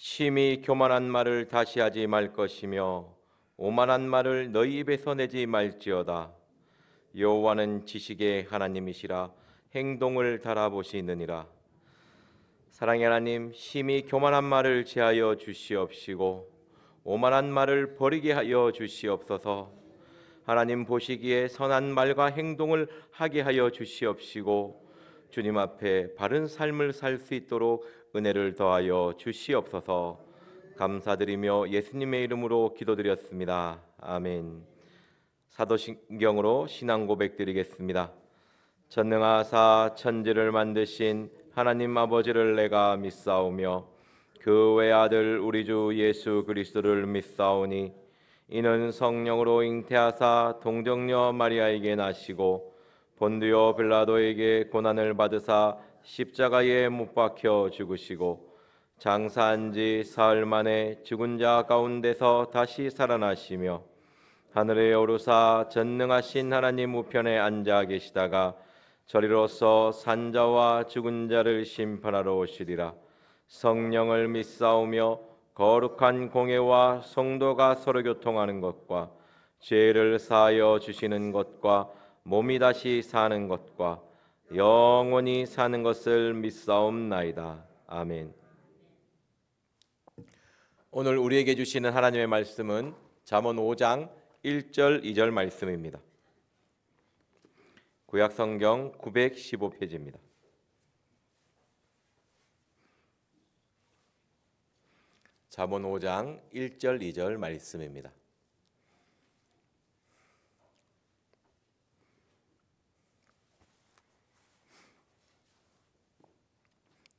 심히 교만한 말을 다시 하지 말 것이며 오만한 말을 너희 입에서 내지 말지어다. 여호와는 지식의 하나님이시라 행동을 달아보시느니라. 사랑의 하나님, 심히 교만한 말을 제하여 주시옵시고 오만한 말을 버리게 하여 주시옵소서. 하나님 보시기에 선한 말과 행동을 하게 하여 주시옵시고 주님 앞에 바른 삶을 살 수 있도록 은혜를 더하여 주시옵소서. 감사드리며 예수님의 이름으로 기도드렸습니다. 아멘. 사도신경으로 신앙 고백드리겠습니다. 전능하사 천지를 만드신 하나님 아버지를 내가 믿사오며 그 외아들 우리 주 예수 그리스도를 믿사오니 이는 성령으로 잉태하사 동정녀 마리아에게 나시고 본디오 빌라도에게 고난을 받으사 십자가에 못 박혀 죽으시고 장사한 지 사흘 만에 죽은 자 가운데서 다시 살아나시며 하늘에 오르사 전능하신 하나님 우편에 앉아 계시다가 저리로서 산자와 죽은 자를 심판하러 오시리라. 성령을 믿사오며 거룩한 공예와 성도가 서로 교통하는 것과 죄를 사하여 주시는 것과 몸이 다시 사는 것과 영원히 사는 것을 믿사옵나이다. 아멘. 오늘 우리에게 주시는 하나님의 말씀은 잠언 5장 1절 2절 말씀입니다. 구약성경 915페이지입니다. 잠언 5장 1절 2절 말씀입니다.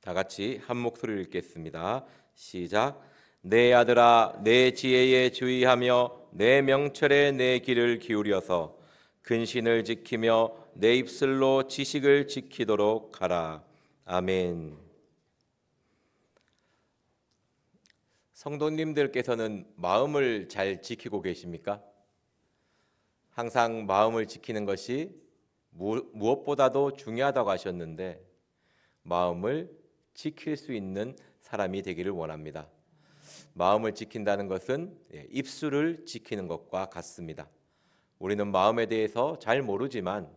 다 같이 한 목소리로 읽겠습니다. 시작. 내 아들아, 내 지혜에 주의하며 내 명철에 내 귀를 기울여서 근신을 지키며 내 입술로 지식을 지키도록 하라. 아멘. 성도님들께서는 마음을 잘 지키고 계십니까? 항상 마음을 지키는 것이 무엇보다도 중요하다고 하셨는데 마음을 지킬 수 있는 사람이 되기를 원합니다. 마음을 지킨다는 것은 입술을 지키는 것과 같습니다. 우리는 마음에 대해서 잘 모르지만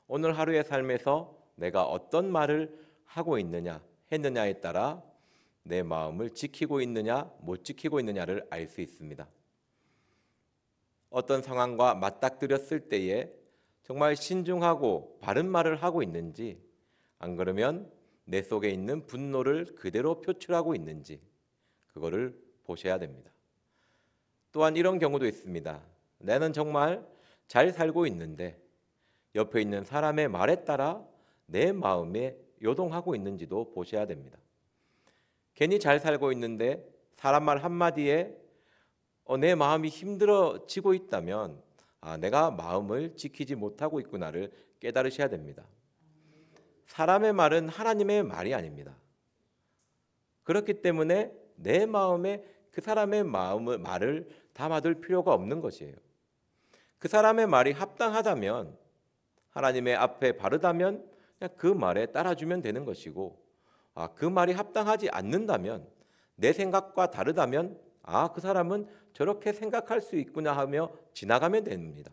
오늘 하루의 삶에서 내가 어떤 말을 하고 있느냐 했느냐에 따라 내 마음을 지키고 있느냐 못 지키고 있느냐를 알 수 있습니다. 어떤 상황과 맞닥뜨렸을 때에 정말 신중하고 바른 말을 하고 있는지, 안 그러면 내 속에 있는 분노를 그대로 표출하고 있는지 그거를 보셔야 됩니다. 또한 이런 경우도 있습니다. 나는 정말 잘 살고 있는데 옆에 있는 사람의 말에 따라 내 마음에 요동하고 있는지도 보셔야 됩니다. 괜히 잘 살고 있는데 사람 말 한마디에 내 마음이 힘들어지고 있다면 내가 마음을 지키지 못하고 있구나를 깨달으셔야 됩니다. 사람의 말은 하나님의 말이 아닙니다. 그렇기 때문에 내 마음에 그 사람의 말을 담아둘 필요가 없는 것이에요. 그 사람의 말이 합당하다면, 하나님의 앞에 바르다면 그냥 그 말에 따라주면 되는 것이고, 그 말이 합당하지 않는다면, 내 생각과 다르다면 그 사람은 저렇게 생각할 수 있구나 하며 지나가면 됩니다.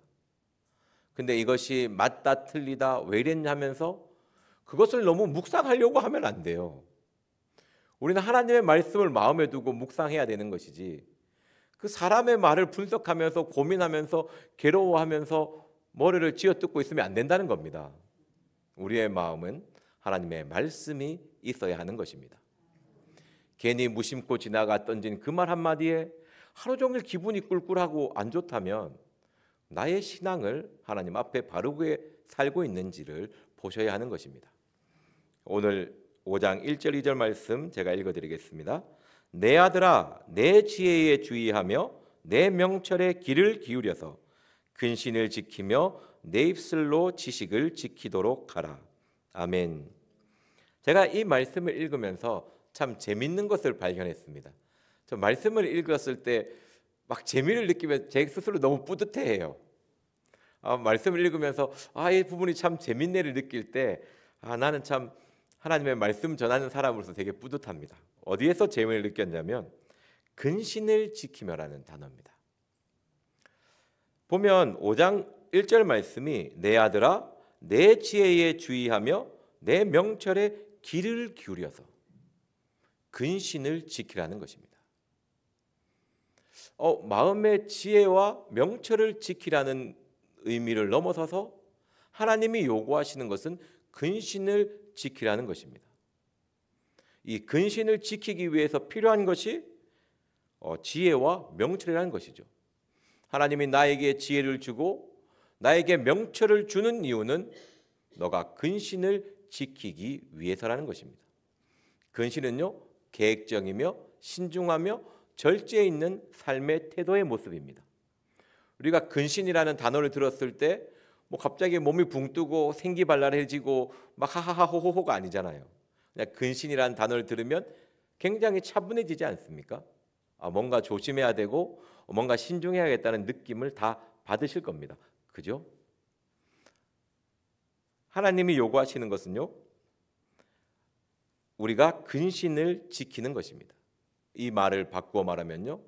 근데 이것이 맞다 틀리다 왜 이랬냐 하면서 그것을 너무 묵상하려고 하면 안 돼요. 우리는 하나님의 말씀을 마음에 두고 묵상해야 되는 것이지, 그 사람의 말을 분석하면서 고민하면서 괴로워하면서 머리를 쥐어뜯고 있으면 안 된다는 겁니다. 우리의 마음은 하나님의 말씀이 있어야 하는 것입니다. 괜히 무심코 지나가 던진 그 말 한마디에 하루 종일 기분이 꿀꿀하고 안 좋다면 나의 신앙을 하나님 앞에 바르게 살고 있는지를 보셔야 하는 것입니다. 오늘 5장 1절 2절 말씀 제가 읽어드리겠습니다. 내 아들아, 내 지혜에 주의하며 내 명철에 귀를 기울여서 근신을 지키며 내 입술로 지식을 지키도록 하라. 아멘. 제가 이 말씀을 읽으면서 참 재밌는 것을 발견했습니다. 저 말씀을 읽었을 때 막 재미를 느끼면 제 스스로 너무 뿌듯해해요. 말씀을 읽으면서 이 부분이 참 재밌네를 느낄 때 나는 참 하나님의 말씀 전하는 사람으로서 되게 뿌듯합니다. 어디에서 재미를 느꼈냐면 근신을 지키며라는 단어입니다. 보면 5장 1절 말씀이 내 아들아 내 지혜에 주의하며 내 명철에 귀를 기울여서 근신을 지키라는 것입니다. 마음의 지혜와 명철을 지키라는 의미를 넘어서서 하나님이 요구하시는 것은 근신을 지키라는 것입니다. 이 근신을 지키기 위해서 필요한 것이 지혜와 명철이라는 것이죠. 하나님이 나에게 지혜를 주고 나에게 명철을 주는 이유는 너가 근신을 지키기 위해서라는 것입니다. 근신은요, 계획적이며 신중하며 절제 있는 삶의 태도의 모습입니다. 우리가 근신이라는 단어를 들었을 때 갑자기 몸이 붕 뜨고 생기발랄해지고 막 하하하 호호호가 아니잖아요. 그냥 근신이라는 단어를 들으면 굉장히 차분해지지 않습니까? 뭔가 조심해야 되고 뭔가 신중해야겠다는 느낌을 다 받으실 겁니다. 그죠? 하나님이 요구하시는 것은요, 우리가 근신을 지키는 것입니다. 이 말을 바꾸어 말하면요,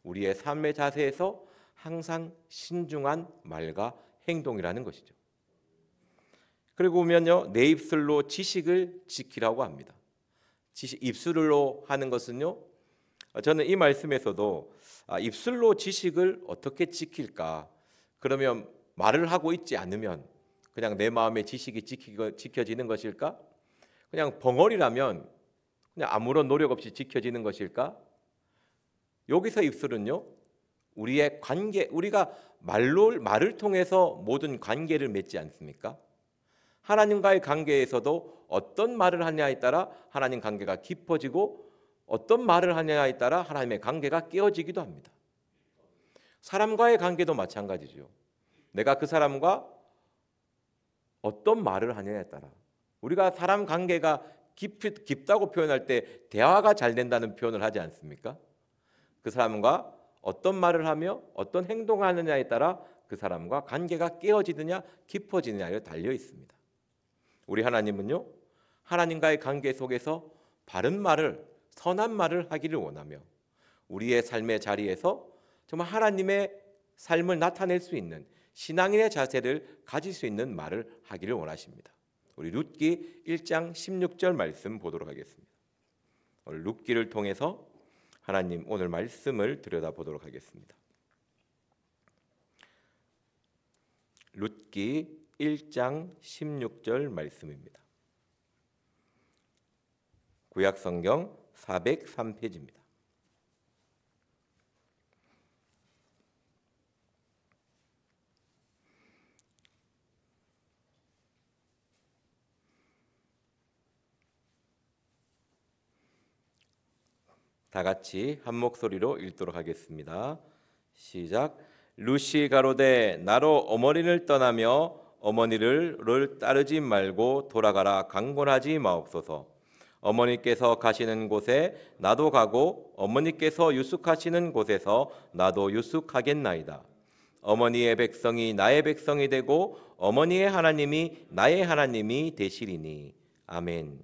우리의 삶의 자세에서 항상 신중한 말과 행동이라는 것이죠. 그리고 보면요, 내 입술로 지식을 지키라고 합니다. 입술로 하는 것은요, 저는 이 말씀에서도 입술로 지식을 어떻게 지킬까? 그러면 말을 하고 있지 않으면 그냥 내 마음의 지식이 지켜지는 것일까? 그냥 벙어리라면 그냥 아무런 노력 없이 지켜지는 것일까? 여기서 입술은요, 우리의 관계, 우리가 말을 통해서 모든 관계를 맺지 않습니까? 하나님과의 관계에서도 어떤 말을 하냐에 따라 하나님 관계가 깊어지고 어떤 말을 하냐에 따라 하나님의 관계가 깨어지기도 합니다. 사람과의 관계도 마찬가지죠. 내가 그 사람과 어떤 말을 하냐에 따라, 우리가 사람 관계가 깊다고 표현할 때 대화가 잘 된다는 표현을 하지 않습니까? 그 사람과 어떤 말을 하며 어떤 행동을 하느냐에 따라 그 사람과 관계가 깨어지느냐 깊어지느냐에 달려 있습니다. 우리 하나님은요, 하나님과의 관계 속에서 바른 말을, 선한 말을 하기를 원하며 우리의 삶의 자리에서 정말 하나님의 삶을 나타낼 수 있는 신앙인의 자세를 가질 수 있는 말을 하기를 원하십니다. 우리 룻기 1장 16절 말씀 보도록 하겠습니다. 오늘 룻기를 통해서 하나님 오늘 말씀을 들여다보도록 하겠습니다. 룻기 1장 16절 말씀입니다. 구약성경 403페이지입니다. 다 같이 한 목소리로 읽도록 하겠습니다. 시작. 룻이 가로되 나로 어머니를 떠나며 어머니를 따르지 말고 돌아가라 강권하지 마옵소서. 어머니께서 가시는 곳에 나도 가고 어머니께서 유숙하시는 곳에서 나도 유숙하겠나이다. 어머니의 백성이 나의 백성이 되고 어머니의 하나님이 나의 하나님이 되시리니. 아멘.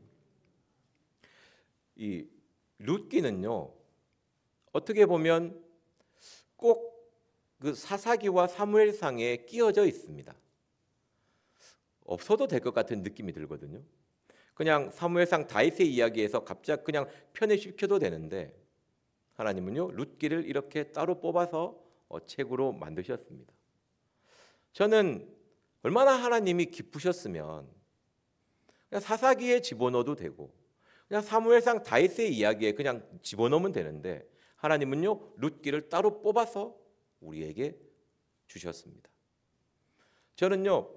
이 룻기는요, 어떻게 보면 꼭 그 사사기와 사무엘상에 끼어져 있습니다. 없어도 될 것 같은 느낌이 들거든요. 그냥 사무엘상 다윗의 이야기에서 갑자기 그냥 편입시켜도 되는데 하나님은요, 룻기를 이렇게 따로 뽑아서 책으로 만드셨습니다. 저는 얼마나 하나님이 기쁘셨으면 그냥 사사기에 집어넣어도 되고 그냥 사무엘상 다윗의 이야기에 그냥 집어넣으면 되는데 하나님은요, 룻기를 따로 뽑아서 우리에게 주셨습니다. 저는요,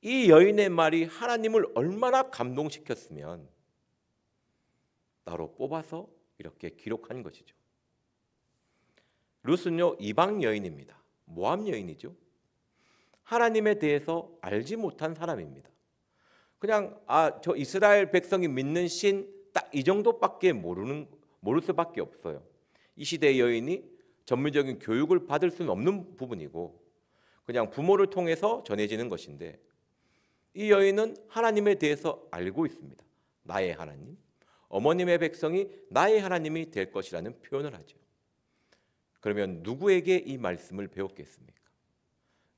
이 여인의 말이 하나님을 얼마나 감동시켰으면 따로 뽑아서 이렇게 기록한 것이죠. 룻은요, 이방 여인입니다. 모압 여인이죠. 하나님에 대해서 알지 못한 사람입니다. 그냥 저 이스라엘 백성이 믿는 신 딱 이 정도밖에 모를 수밖에 없어요. 이 시대의 여인이 전문적인 교육을 받을 수는 없는 부분이고 그냥 부모를 통해서 전해지는 것인데 이 여인은 하나님에 대해서 알고 있습니다. 나의 하나님, 어머님의 백성이 나의 하나님이 될 것이라는 표현을 하죠. 그러면 누구에게 이 말씀을 배웠겠습니까?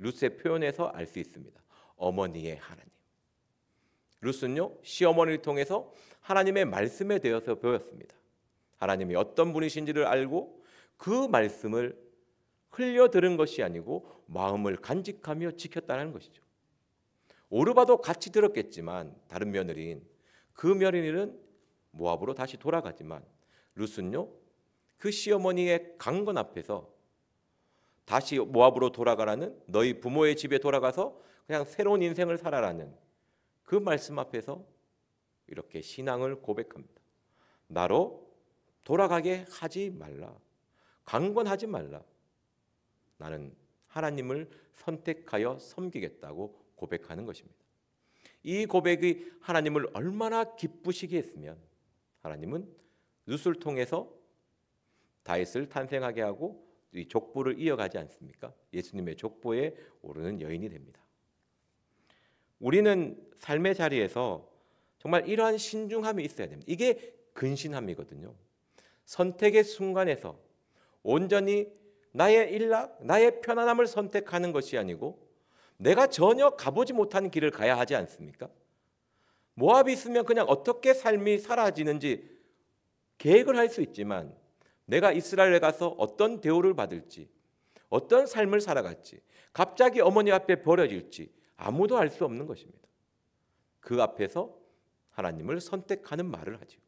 룻의 표현에서 알 수 있습니다. 어머니의 하나님. 룻은요, 시어머니를 통해서 하나님의 말씀에 대해서 배웠습니다. 하나님이 어떤 분이신지를 알고 그 말씀을 흘려 들은 것이 아니고 마음을 간직하며 지켰다는 것이죠. 오르바도 같이 들었겠지만 다른 며느리인 그 며느리는 모압으로 다시 돌아가지만 룻은요, 그 시어머니의 강건 앞에서 다시 모압으로 돌아가라는, 너희 부모의 집에 돌아가서 그냥 새로운 인생을 살아라는 그 말씀 앞에서 이렇게 신앙을 고백합니다. 나로 돌아가게 하지 말라. 강권하지 말라. 나는 하나님을 선택하여 섬기겠다고 고백하는 것입니다. 이 고백이 하나님을 얼마나 기쁘시게 했으면 하나님은 룻을 통해서 다윗을 탄생하게 하고 이 족보를 이어가지 않습니까? 예수님의 족보에 오르는 여인이 됩니다. 우리는 삶의 자리에서 정말 이러한 신중함이 있어야 됩니다. 이게 근신함이거든요. 선택의 순간에서 온전히 나의 일락, 나의 편안함을 선택하는 것이 아니고 내가 전혀 가보지 못한 길을 가야 하지 않습니까? 모압이 있으면 그냥 어떻게 삶이 사라지는지 계획을 할 수 있지만 내가 이스라엘에 가서 어떤 대우를 받을지, 어떤 삶을 살아갈지, 갑자기 어머니 앞에 버려질지 아무도 알 수 없는 것입니다. 그 앞에서 하나님을 선택하는 말을 하죠.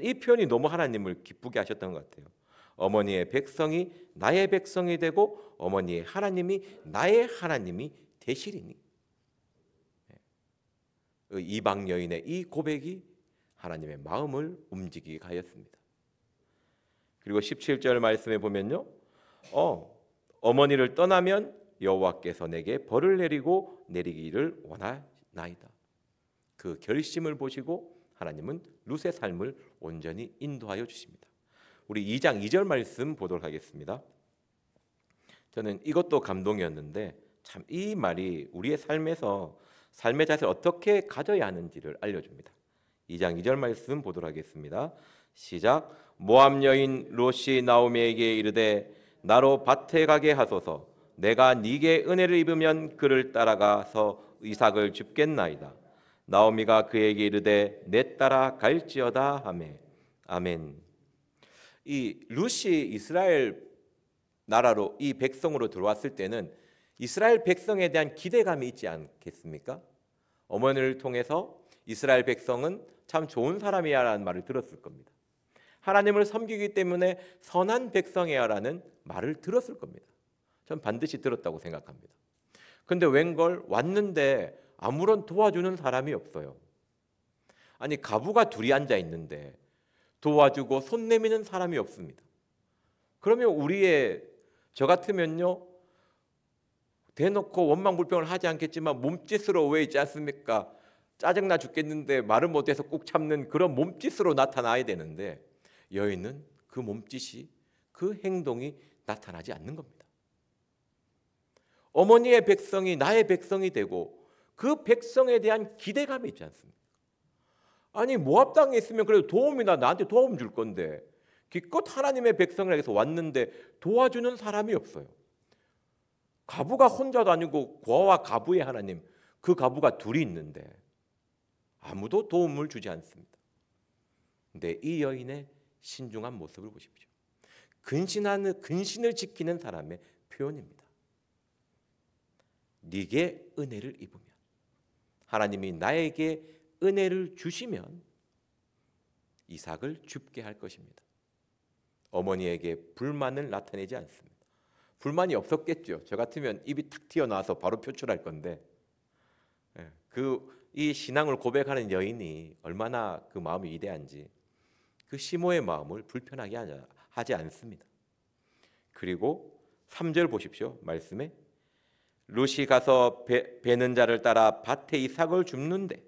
이 표현이 너무 하나님을 기쁘게 하셨던 것 같아요. 어머니의 백성이 나의 백성이 되고 어머니의 하나님이 나의 하나님이 되시리니. 이방 여인의 이 고백이 하나님의 마음을 움직이게 하였습니다. 그리고 17절 말씀에 보면요, 어머니를 떠나면 여호와께서 내게 벌을 내리고 내리기를 원하나이다. 그 결심을 보시고 하나님은 룻의 삶을 온전히 인도하여 주십니다. 우리 2장 2절 말씀 보도록 하겠습니다. 저는 이것도 감동이었는데 참 이 말이 우리의 삶에서 삶의 자세를 어떻게 가져야 하는지를 알려줍니다. 2장 2절 말씀 보도록 하겠습니다. 시작. 모압 여인 롯이 나오미에게 이르되 나로 밭에 가게 하소서. 내가 네게 은혜를 입으면 그를 따라가서 이삭을 줍겠나이다. 나오미가 그에게 이르되 내 따라 갈지어다 하매. 아멘. 이 룻이 이스라엘 나라로 이 백성으로 들어왔을 때는 이스라엘 백성에 대한 기대감이 있지 않겠습니까? 어머니를 통해서 이스라엘 백성은 참 좋은 사람이야라는 말을 들었을 겁니다. 하나님을 섬기기 때문에 선한 백성이야라는 말을 들었을 겁니다. 전 반드시 들었다고 생각합니다. 근데 웬걸 왔는데 아무런 도와주는 사람이 없어요. 아니 가부가 둘이 앉아 있는데 도와주고 손 내미는 사람이 없습니다. 그러면 저 같으면요, 대놓고 원망불평을 하지 않겠지만 몸짓으로 왜 있지 않습니까? 짜증나 죽겠는데 말을 못해서 꾹 참는 그런 몸짓으로 나타나야 되는데 여인은 그 몸짓이, 그 행동이 나타나지 않는 겁니다. 어머니의 백성이 나의 백성이 되고 그 백성에 대한 기대감이 있지 않습니까? 아니 모압 땅에 있으면 그래도 도움이나 나한테 도움 줄 건데 기껏 하나님의 백성을 해서 왔는데 도와주는 사람이 없어요. 가부가 혼자도 아니고 고아와 가부의 하나님, 그 가부가 둘이 있는데 아무도 도움을 주지 않습니다. 근데 이 여인의 신중한 모습을 보십시오. 근신을 지키는 사람의 표현입니다. 네게 은혜를 입으면, 하나님이 나에게 은혜를 주시면 이삭을 줍게 할 것입니다. 어머니에게 불만을 나타내지 않습니다. 불만이 없었겠죠. 저 같으면 입이 탁 튀어나와서 바로 표출할 건데, 이 신앙을 고백하는 여인이 얼마나 그 마음이 위대한지 그 시모의 마음을 불편하게 하지 않습니다. 그리고 3절 보십시오. 말씀에 룻이 가서 베는 자를 따라 밭에 이삭을 줍는데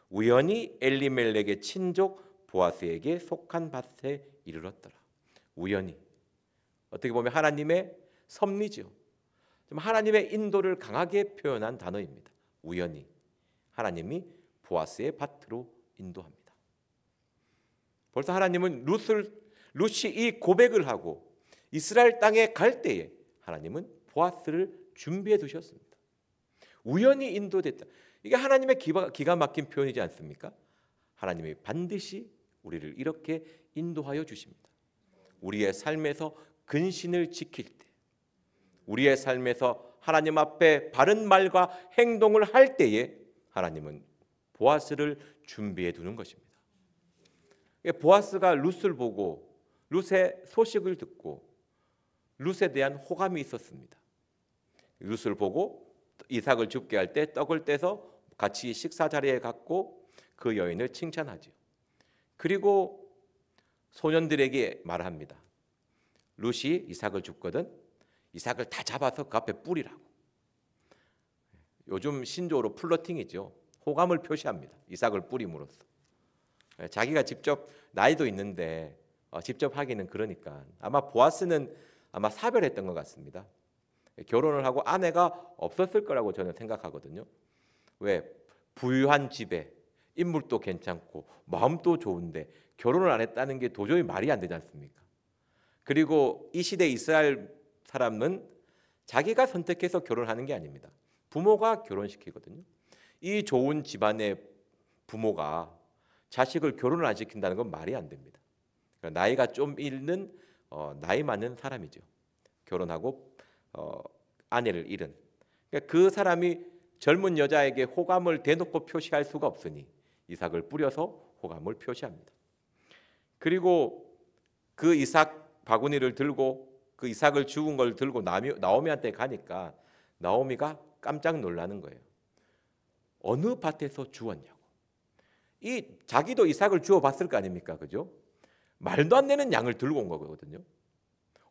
우연히 엘리멜렉의 친족 보아스에게 속한 밭에 이르렀더라. 우연히, 어떻게 보면 하나님의 섭리죠. 하나님의 인도를 강하게 표현한 단어입니다. 우연히 하나님이 보아스의 밭으로 인도합니다. 벌써 하나님은 룻이 이 고백을 하고 이스라엘 땅에 갈 때에 하나님은 보아스를 준비해 두셨습니다. 우연히 인도됐다. 이게 하나님의 기가 막힌 표현이지 않습니까? 하나님이 반드시 우리를 이렇게 인도하여 주십니다. 우리의 삶에서 근신을 지킬 때, 우리의 삶에서 하나님 앞에 바른 말과 행동을 할 때에 하나님은 보아스를 준비해 두는 것입니다. 보아스가 룻을 보고 룻의 소식을 듣고 룻에 대한 호감이 있었습니다. 룻을 보고 이삭을 죽게 할 때 떡을 떼서 같이 식사 자리에 갔고 그 여인을 칭찬하죠. 그리고 소년들에게 말합니다. 룻이 이삭을 줍거든 이삭을 다 잡아서 그 앞에 뿌리라고. 요즘 신조어로 플러팅이죠. 호감을 표시합니다. 이삭을 뿌림으로써. 자기가 직접 나이도 있는데 직접 하기는 그러니까 아마 보아스는 아마 사별했던 것 같습니다. 결혼을 하고 아내가 없었을 거라고 저는 생각하거든요. 왜? 부유한 집에 인물도 괜찮고 마음도 좋은데 결혼을 안 했다는 게 도저히 말이 안 되지 않습니까? 그리고 이 시대 이스라엘 사람은 자기가 선택해서 결혼하는 게 아닙니다. 부모가 결혼시키거든요. 이 좋은 집안의 부모가 자식을 결혼을 안 시킨다는 건 말이 안 됩니다. 그러니까 나이가 좀 있는 나이 많은 사람이죠. 결혼하고 아내를 잃은. 그러니까 그 사람이 젊은 여자에게 호감을 대놓고 표시할 수가 없으니 이삭을 뿌려서 호감을 표시합니다. 그리고 그 이삭 바구니를 들고 그 이삭을 죽은 걸 들고 나오미한테 가니까 나오미가 깜짝 놀라는 거예요. 어느 밭에서 주었냐고. 이 자기도 이삭을 주워 봤을 거 아닙니까, 그죠? 말도 안 되는 양을 들고 온 거거든요.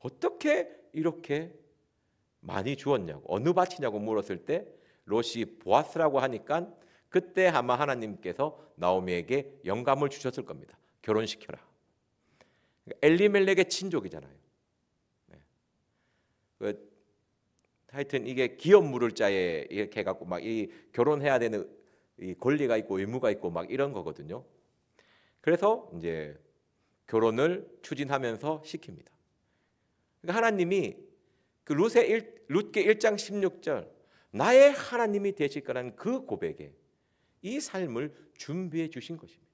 어떻게 이렇게 많이 주었냐고, 어느 밭이냐고 물었을 때 롯이 보아스라고 하니까 그때 아마 하나님께서 나오미에게 영감을 주셨을 겁니다. 결혼시켜라. 엘리멜렉의 친족이잖아요. 하여튼 이게 기업 물을 자에 이렇게 해갖고 막 이 결혼해야 되는 이 권리가 있고 의무가 있고 막 이런 거거든요. 그래서 이제 결혼을 추진하면서 시킵니다. 그러니까 하나님이 그 룻게 1장 16절 나의 하나님이 되실 거라는 그 고백에 이 삶을 준비해 주신 것입니다.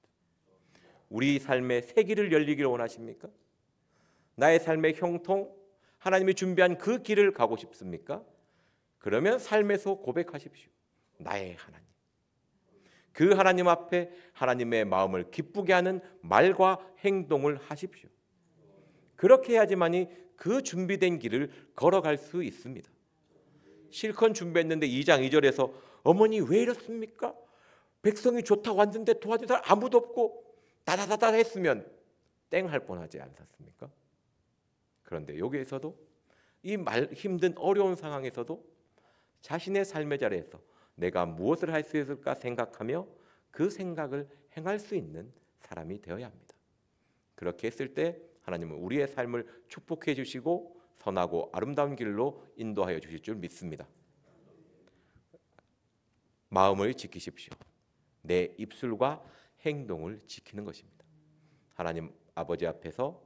우리 삶의 새 길을 열리기를 원하십니까? 나의 삶의 형통 하나님이 준비한 그 길을 가고 싶습니까? 그러면 삶에서 고백하십시오. 나의 하나님. 그 하나님 앞에 하나님의 마음을 기쁘게 하는 말과 행동을 하십시오. 그렇게 해야지만이 그 준비된 길을 걸어갈 수 있습니다. 실컷 준비했는데 2장 2절에서 어머니 왜 이렇습니까? 백성이 좋다고 왔는데 도와줄 사람 아무도 없고 다다다다 했으면 땡 할 뻔하지 않았습니까? 그런데 여기에서도 이 힘든 어려운 상황에서도 자신의 삶의 자리에서 내가 무엇을 할 수 있을까 생각하며 그 생각을 행할 수 있는 사람이 되어야 합니다. 그렇게 했을 때 하나님은 우리의 삶을 축복해 주시고 선하고 아름다운 길로 인도하여 주실 줄 믿습니다. 마음을 지키십시오. 내 입술과 행동을 지키는 것입니다. 하나님 아버지 앞에서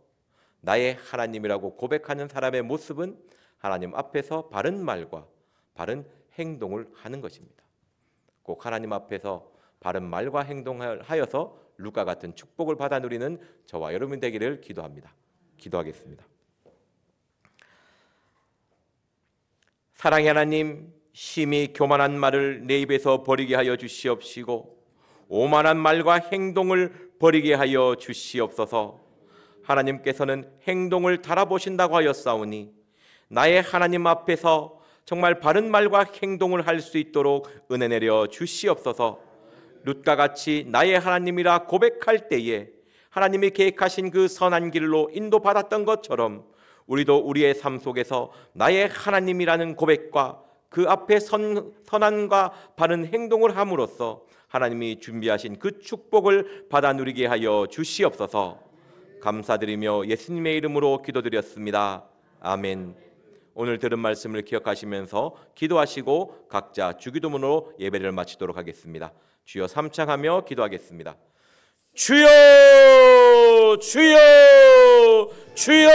나의 하나님이라고 고백하는 사람의 모습은 하나님 앞에서 바른 말과 바른 행동을 하는 것입니다. 꼭 하나님 앞에서 바른 말과 행동을 하여서 룻과 같은 축복을 받아 누리는 저와 여러분 되기를 기도합니다. 기도하겠습니다. 사랑의 하나님, 심히 교만한 말을 내 입에서 버리게 하여 주시옵시고 오만한 말과 행동을 버리게 하여 주시옵소서. 하나님께서는 행동을 달아보신다고 하였사오니 나의 하나님 앞에서 정말 바른 말과 행동을 할 수 있도록 은혜 내려 주시옵소서. 룻과 같이 나의 하나님이라 고백할 때에 하나님이 계획하신 그 선한 길로 인도받았던 것처럼 우리도 우리의 삶 속에서 나의 하나님이라는 고백과 그 앞에 선한과 바른 행동을 함으로써 하나님이 준비하신 그 축복을 받아 누리게 하여 주시옵소서. 감사드리며 예수님의 이름으로 기도드렸습니다. 아멘. 오늘 들은 말씀을 기억하시면서 기도하시고 각자 주기도문으로 예배를 마치도록 하겠습니다. 주여 삼창하며 기도하겠습니다. 주여 주여 주여.